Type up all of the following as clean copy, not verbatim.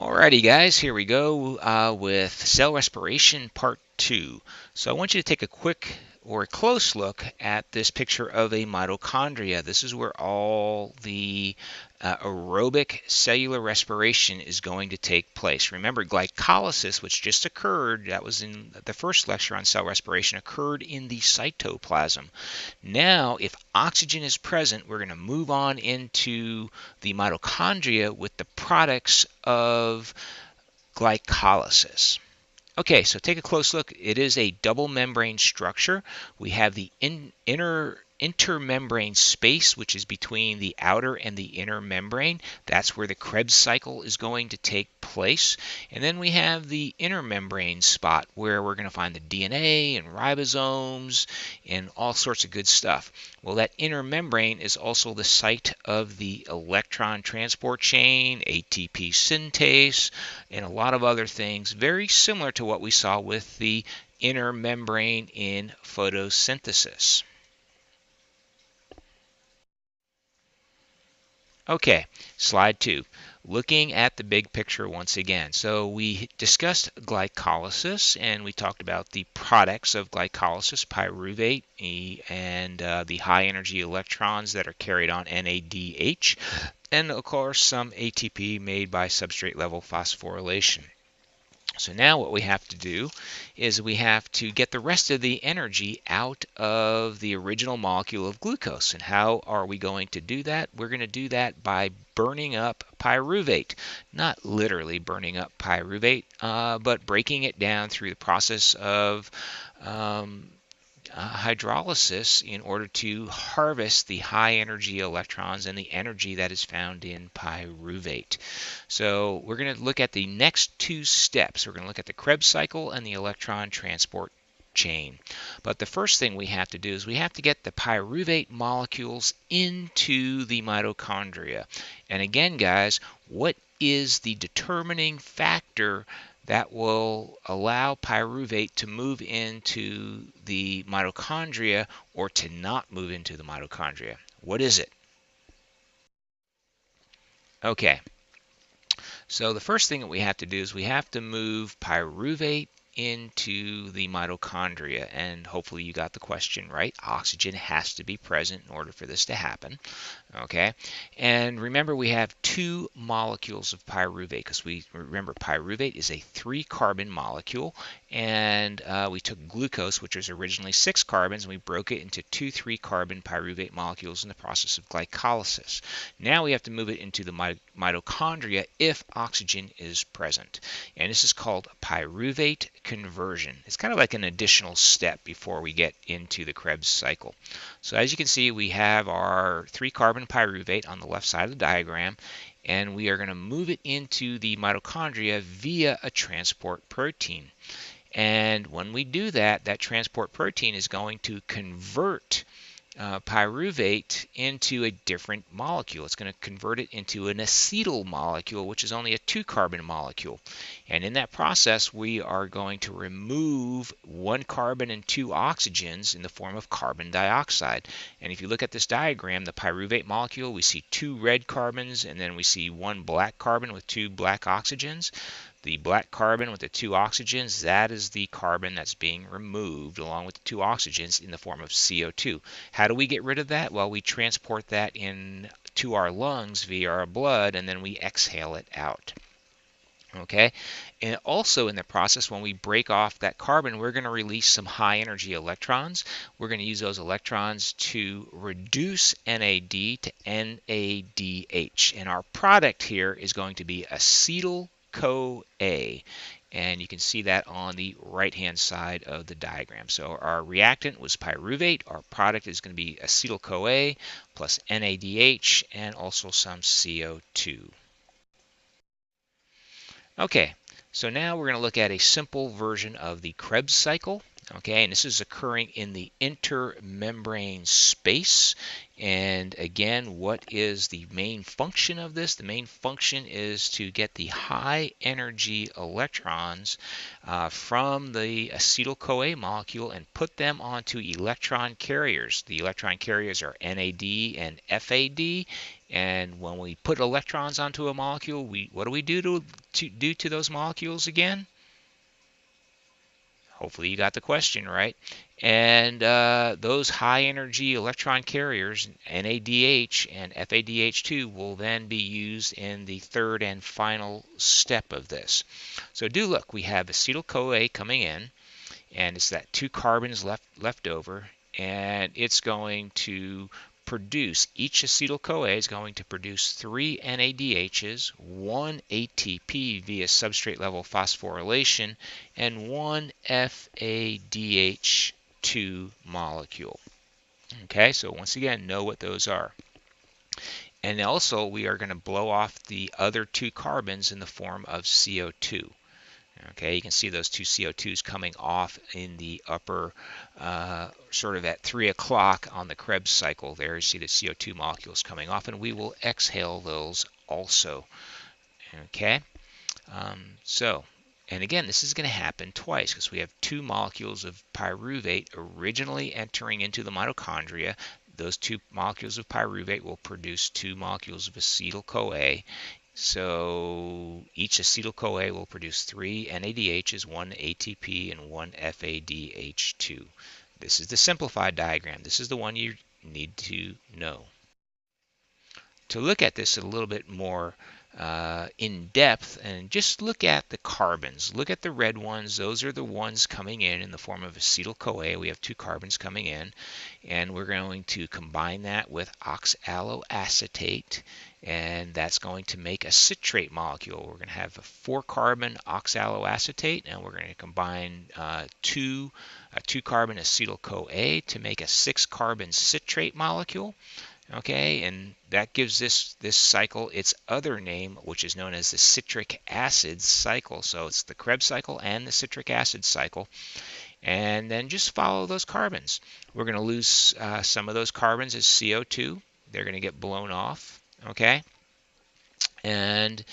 Alrighty guys, here we go with Cell Respiration Part 2. So I want you to take a quick or a close look at this picture of a mitochondria. This is where all the aerobic cellular respiration is going to take place. Remember, glycolysis, which just occurred, that was in the first lecture on cell respiration, occurred in the cytoplasm. Now, if oxygen is present, we're going to move on into the mitochondria with the products of glycolysis. Okay, so take a close look. It is a double membrane structure. We have the intermembrane space, which is between the outer and the inner membrane. That's where the Krebs cycle is going to take place. And then we have the inner membrane spot where we're going to find the DNA and ribosomes and all sorts of good stuff. Well, that inner membrane is also the site of the electron transport chain, ATP synthase, and a lot of other things, very similar to what we saw with the inner membrane in photosynthesis. Okay, slide 2. Looking at the big picture once again. So we discussed glycolysis and we talked about the products of glycolysis, pyruvate and the high energy electrons that are carried on NADH, and of course some ATP made by substrate level phosphorylation. So now what we have to do is we have to get the rest of the energy out of the original molecule of glucose. And how are we going to do that? We're going to do that by burning up pyruvate. Not literally burning up pyruvate, but breaking it down through the process of hydrolysis in order to harvest the high energy electrons and the energy that is found in pyruvate. So we're going to look at the next two steps. We're going to look at the Krebs cycle and the electron transport chain. But the first thing we have to do is we have to get the pyruvate molecules into the mitochondria. And again, guys, what is the determining factor that will allow pyruvate to move into the mitochondria or to not move into the mitochondria? What is it? Okay, so the first thing that we have to do is we have to move pyruvate into the mitochondria, and hopefully you got the question right. Oxygen has to be present in order for this to happen. Okay, and remember we have two molecules of pyruvate, because we remember pyruvate is a 3-carbon molecule, and we took glucose, which was originally 6 carbons, and we broke it into 2 3-carbon pyruvate molecules in the process of glycolysis. Now we have to move it into the mitochondria if oxygen is present, and this is called pyruvate conversion. It's kind of like an additional step before we get into the Krebs cycle. So as you can see, we have our 3-carbon pyruvate on the left side of the diagram, and we are going to move it into the mitochondria via a transport protein. And when we do that, that transport protein is going to convert pyruvate into a different molecule. It's going to convert it into an acetyl molecule, which is only a 2-carbon molecule. And in that process, we are going to remove 1 carbon and 2 oxygens in the form of carbon dioxide. And if you look at this diagram, the pyruvate molecule, we see 2 red carbons, and then we see 1 black carbon with 2 black oxygens. The black carbon with the 2 oxygens, that is the carbon that's being removed along with the 2 oxygens in the form of CO2. How do we get rid of that? Well, we transport that into our lungs via our blood, and then we exhale it out. Okay, and also in the process, when we break off that carbon, we're going to release some high energy electrons. We're going to use those electrons to reduce NAD to NADH, and our product here is going to be acetyl-CoA, and you can see that on the right hand side of the diagram. So our reactant was pyruvate, our product is going to be acetyl-CoA plus NADH and also some CO2. Okay, so now we're going to look at a simple version of the Krebs cycle. Okay, and this is occurring in the intermembrane space. And again, what is the main function of this? The main function is to get the high energy electrons from the acetyl-CoA molecule and put them onto electron carriers. The electron carriers are NAD and FAD, And when we put electrons onto a molecule, what do we do to those molecules again? Hopefully you got the question right. And those high energy electron carriers, NADH and FADH2, will then be used in the third and final step of this. So do look, we have acetyl-CoA coming in, and it's that 2 carbons left over, and it's going to produce, each acetyl-CoA is going to produce 3 NADHs, 1 ATP via substrate level phosphorylation, and 1 FADH2 molecule. Okay, so once again, know what those are. And also, we are going to blow off the other 2 carbons in the form of CO2. Okay, you can see those 2 CO2s coming off in the upper, sort of at 3 o'clock on the Krebs cycle there. You see the CO2 molecules coming off, and we will exhale those also. Okay, and again, this is going to happen twice because we have 2 molecules of pyruvate originally entering into the mitochondria. Those 2 molecules of pyruvate will produce 2 molecules of acetyl-CoA. So each acetyl-CoA will produce 3 NADHs, 1 ATP, and 1 FADH2. This is the simplified diagram. This is the one you need to know. To look at this a little bit more in depth, and just look at the carbons. Look at the red ones. Those are the ones coming in the form of acetyl-CoA. We have 2 carbons coming in, and we're going to combine that with oxaloacetate, and that's going to make a citrate molecule. We're going to have a 4-carbon oxaloacetate, and we're going to combine 2-carbon acetyl-CoA to make a 6-carbon citrate molecule. Okay, and that gives this cycle its other name, which is known as the citric acid cycle. So it's the Krebs cycle and the citric acid cycle. And then just follow those carbons. We're going to lose some of those carbons as CO2. They're going to get blown off. Okay, and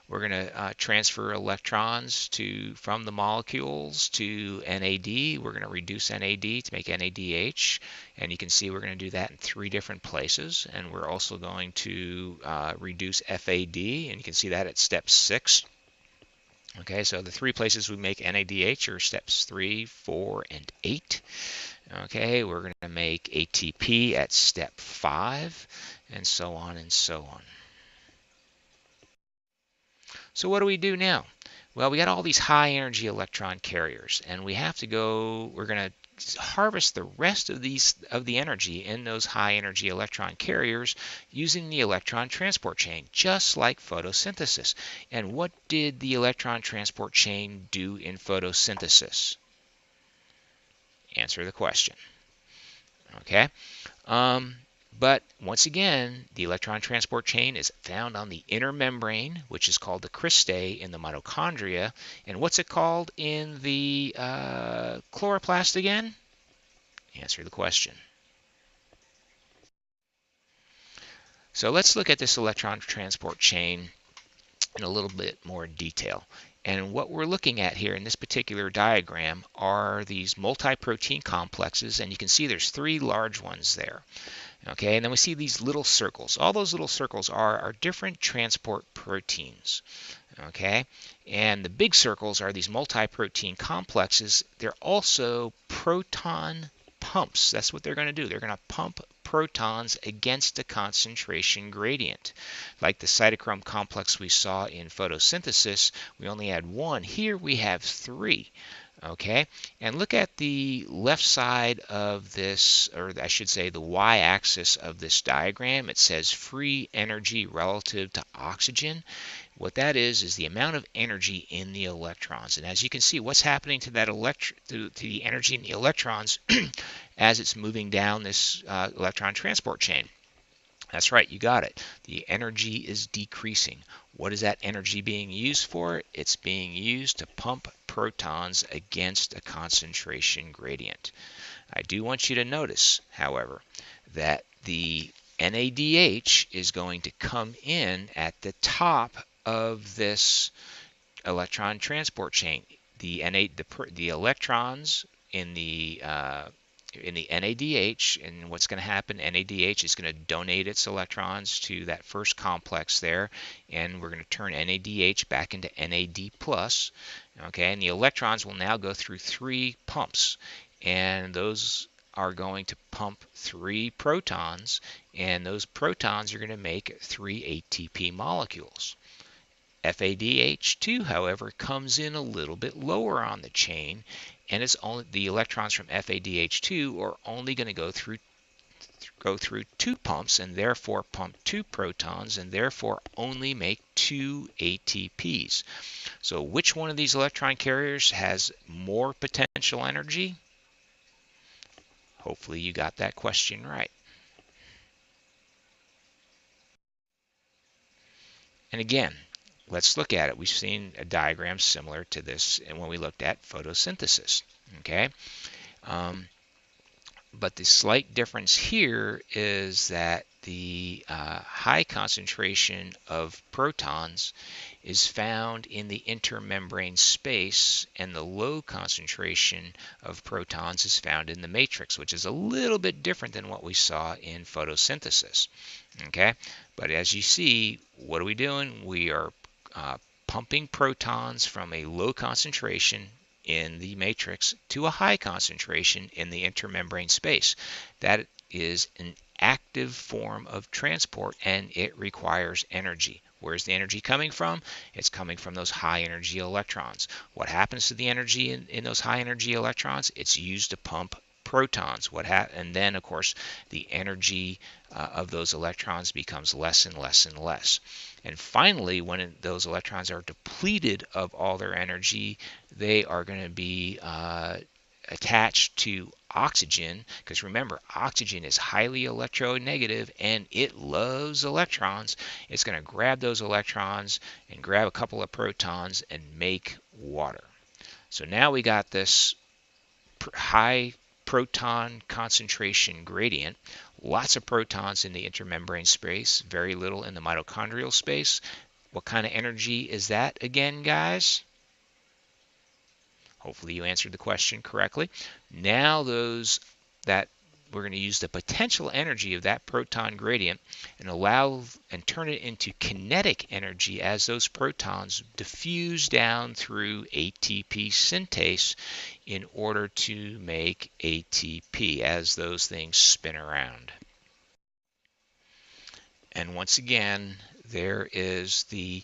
we're going to transfer electrons from the molecules to NAD. We're going to reduce NAD to make NADH, and you can see we're going to do that in 3 different places. And we're also going to reduce FAD, and you can see that at step 6. Okay, so the 3 places we make NADH are steps 3, 4, and 8. Okay, we're going to make ATP at step 5, and so on and so on. So what do we do now? Well, we got all these high energy electron carriers, and we're going to harvest the rest of the energy in those high energy electron carriers using the electron transport chain, just like photosynthesis. And what did the electron transport chain do in photosynthesis? Answer the question. Okay. But once again, the electron transport chain is found on the inner membrane, which is called the cristae in the mitochondria. And what's it called in the chloroplast again? Answer the question. So let's look at this electron transport chain in a little bit more detail. And what we're looking at here in this particular diagram are these multi-protein complexes, and you can see there's 3 large ones there. Okay, and then we see these little circles. All those little circles are different transport proteins. Okay, and the big circles are these multi-protein complexes. They're also proton pumps. That's what they're going to do. They're going to pump protons against a concentration gradient. Like the cytochrome complex we saw in photosynthesis, we only had 1. Here we have 3. Okay, and look at the left side of this, or I should say the y-axis of this diagram. It says free energy relative to oxygen. What that is the amount of energy in the electrons. And as you can see, what's happening to that to the energy in the electrons as it's moving down this electron transport chain? That's right, you got it. The energy is decreasing. What is that energy being used for? It's being used to pump protons against a concentration gradient. I do want you to notice, however, that the NADH is going to come in at the top of this electron transport chain. The electrons in the in the NADH, and what's going to happen, NADH is going to donate its electrons to that first complex there, and we're going to turn NADH back into NAD+. Okay, and the electrons will now go through 3 pumps, and those are going to pump 3 protons, and those protons are going to make 3 ATP molecules. FADH2, however, comes in a little bit lower on the chain, and it's only the electrons from FADH2 are only going to go through 2 pumps, and therefore pump 2 protons, and therefore only make 2 ATPs. So which one of these electron carriers has more potential energy? Hopefully you got that question right. And again, let's look at it. We've seen a diagram similar to this when we looked at photosynthesis. Okay, but the slight difference here is that the high concentration of protons is found in the intermembrane space, and the low concentration of protons is found in the matrix, which is a little bit different than what we saw in photosynthesis. Okay, but as you see, what are we doing? We are pumping protons from a low concentration in the matrix to a high concentration in the intermembrane space. That is an active form of transport, and it requires energy. Where's the energy coming from? It's coming from those high energy electrons. What happens to the energy in those high energy electrons? It's used to pump protons. And then, of course, the energy of those electrons becomes less and less and less. And finally, when those electrons are depleted of all their energy, they are going to be attached to oxygen, because remember, oxygen is highly electronegative and it loves electrons. It's going to grab those electrons and grab a couple of protons and make water. So now we got this high proton concentration gradient, lots of protons in the intermembrane space, very little in the mitochondrial space. What kind of energy is that again, guys? Hopefully you answered the question correctly. Now that we're going to use the potential energy of that proton gradient and turn it into kinetic energy as those protons diffuse down through ATP synthase in order to make ATP as those things spin around. And once again, there is the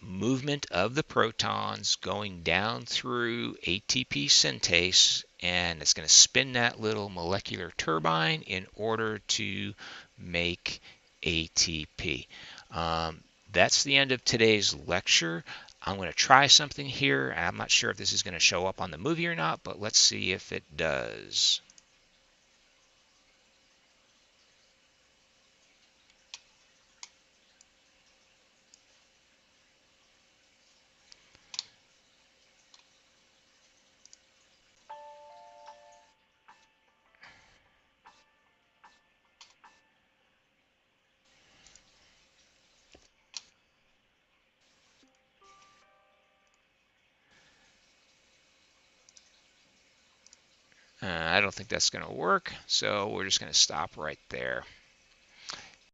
movement of the protons going down through ATP synthase, and it's going to spin that little molecular turbine in order to make ATP. That's the end of today's lecture. I'm going to try something here. I'm not sure if this is going to show up on the movie or not, but let's see if it does. I don't think that's going to work, so we're just going to stop right there.